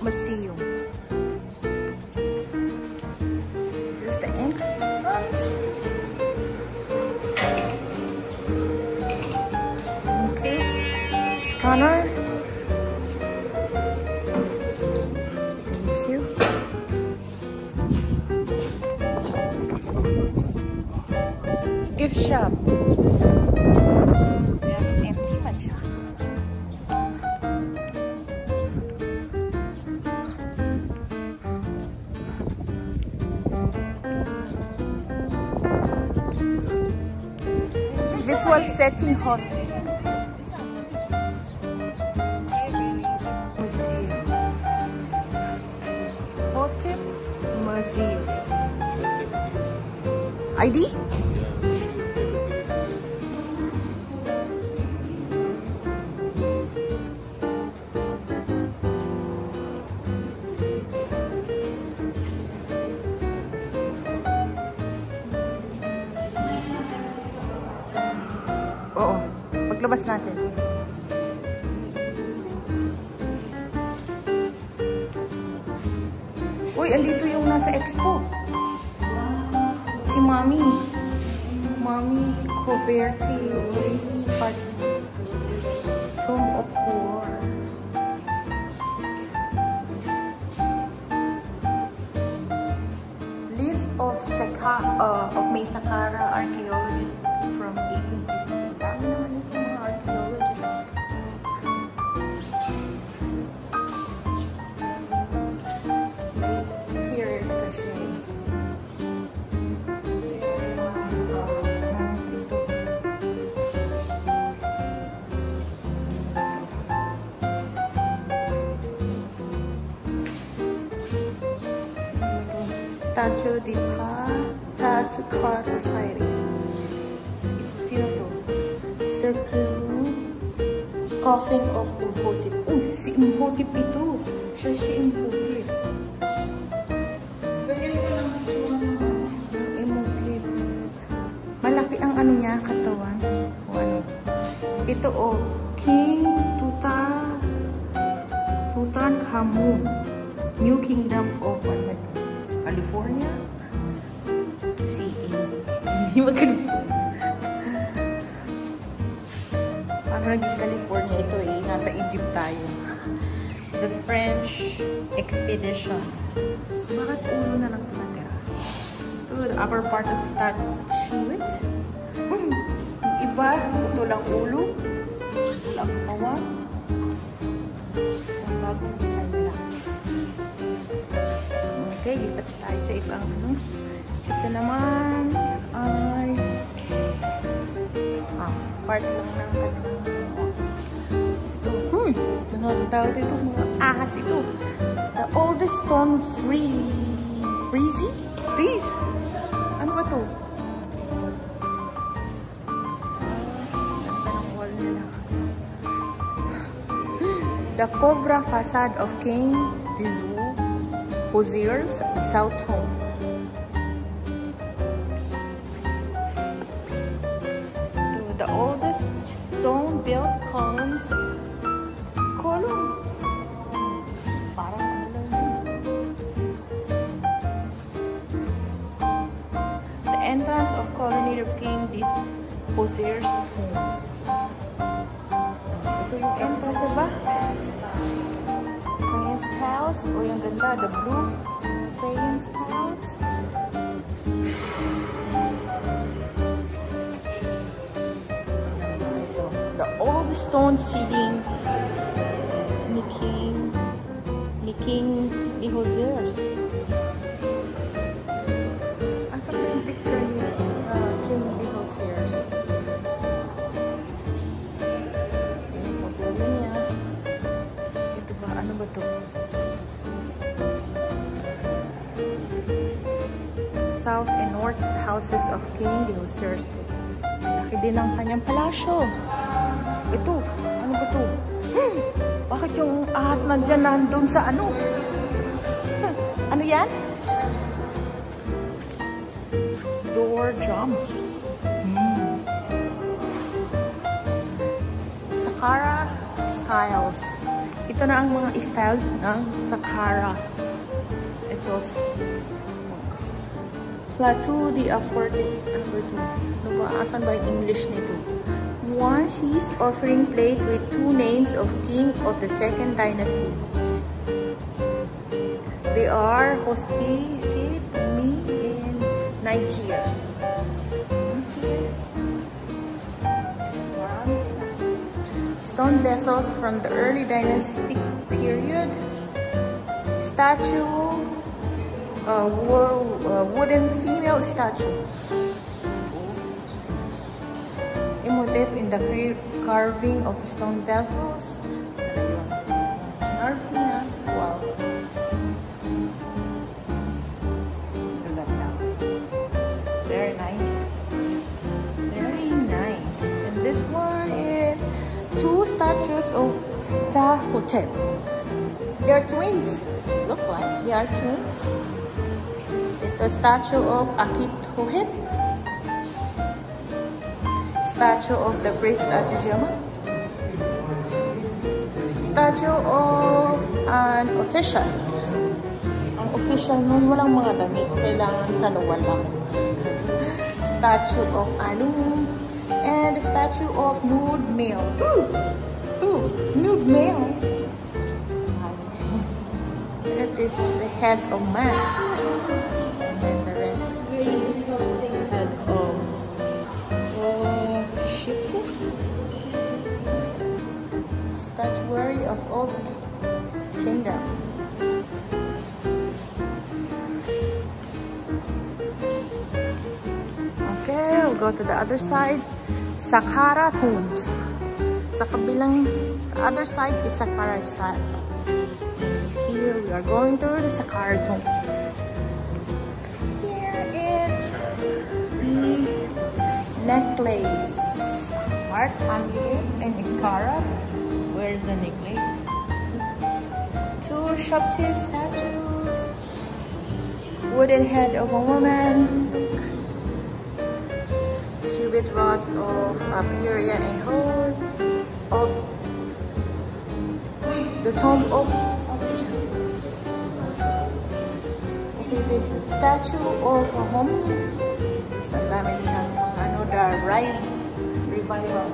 Museum. This is the entrance. Okay, scanner. Thank you. Gift shop. Empty man siya. Visual setting hall. Museum. Hotep Museum. ID? Oo, paglabas natin. Uy, andito yung nasa expo. Si Mami. Mami Coverte. Tomb of War. List of May Saqqara archaeologists from 1850. Dami naman ito mga archaeologists. Period kasi. Statue di Saqqara Society. Sino to? Circle Coffin of Imhotep. Si Imhotep ito. Siya si Imhotep. Ganyan ko lang ang Imhotep. Malaki ang ano niya, katawan. O ano. Ito King Tutankhamun. New Kingdom of California. CA. Hindi maganda. Paano naging California ito eh? Nasa Egypt tayo. The French Expedition. Bakit ulo na lang ito natira? Ito, the upper part of statuette. Yung iba, ito lang ulo. Ito lang katawan. Ang bagong design nila. Okay, lipat tayo sa ibang ano. Ito naman ay part lang ng kanilang ito. Nakakatawa dito mga ahas ito. The oldest stone frieze? Ano ba to? Ganda ng wall nila. The Kovra facade of King Hosier's South Home. The oldest stone-built columns. Parang ano lang din. The entrance of colony of King Hosier's home. Ito yung entrance, ba? Faience House. O yung ganda, the blue Faience House. Ito, the old stone ceiling ni Hosier's. Asa ba yung picture ni King de Hosier's? Yung pagulo niya. Ito ba? Ano ba to? South and North houses of King de Hosier's. Laki din ang kanyang palasyo. Ito. Ano ba to? Bakit yung ahas nandyan nandun sa ano? Ano yan? Door jump. Saqqara styles. Ito na ang mga styles ng Saqqara. Ito, Plateau de Affordé. Ano ba? Asan ba yung English nito? One seized offering plate with 2 names of king of the 2nd dynasty. They are Hosti, Sid, Mi, and Nigeria. Stone vessels from the early dynastic period. Statue, wooden female statue. Motif in the carving of stone vessels. Carving na. Wow. Very nice. Very nice. And this one is 2 statues of Ptahhotep. They're twins. Look like they are twins. It's a statue of Akhet-Hotep. Statue of the priest Atijama. Statue of an official. Ang official nun, walang mga damit. Kailangan sa luwal lang. Statue of Anu. And the statue of nude male. Ooh, nude male. That is the head of man. And then the rest. Head of statuary of old kingdom. Okay, we'll go to the other side. Saqqara tombs. Sa other side is Saqqara styles. And here we are going to the Saqqara tombs. Here is the necklace. Mark Angelique and Iskara. Where's the necklace? 2 Shopti statues. Wooden head of a woman. Cubit rods of Pyria and Hod. Of the tomb of okay, this statue of a home. Sa gamit ng the revival.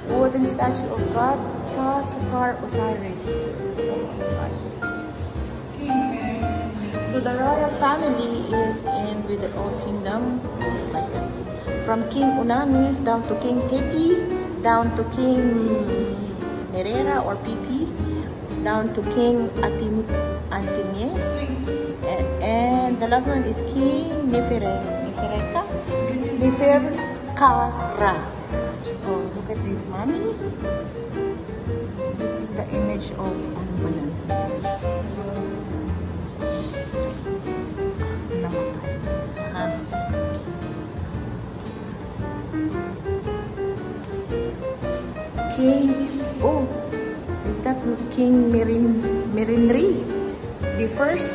Wooden statue of God, Ta, Sukar, Osiris. So the royal family is in with the old kingdom, like that. From King Unanis down to King Teti, down to King Merera or Pipi, down to King Antimies, and the last one is King Neferkara. Oh, look at this, mommy. This is the image of Anbalan. King, oh, is that King Merinri the first?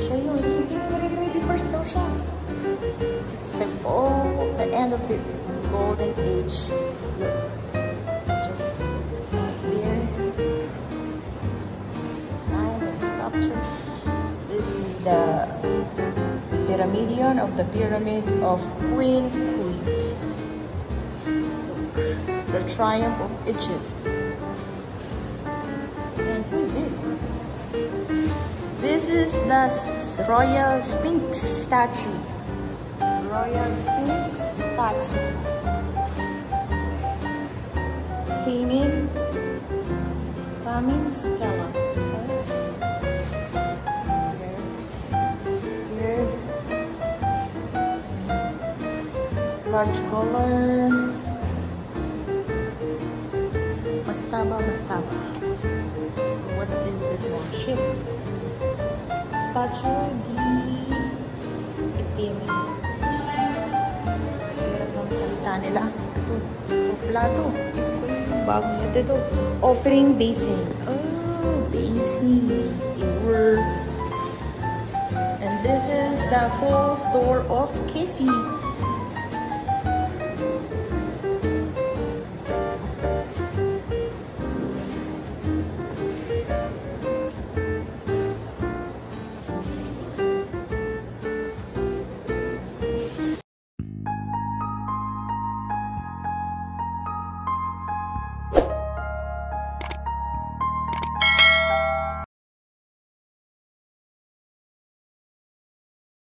Siya yun, si King Merinri the first daw siya. It's like, oh, the end of the golden age. Look, just there. Sign and sculpture. This is the Pyramidion of the Pyramid of Queen Kuit. Look, the triumph of Egypt. And who is this? This is the Royal Sphinx statue. Royal Sphinx statue. Famine Stella. Here. Large color. Mastaba. So what is this one? Ship. Statue di Artemis. Hirap ng salita nila. Ito. Plato. Bago nito ito. Offering basin. Oh, basin. And this is the full store of Kesi.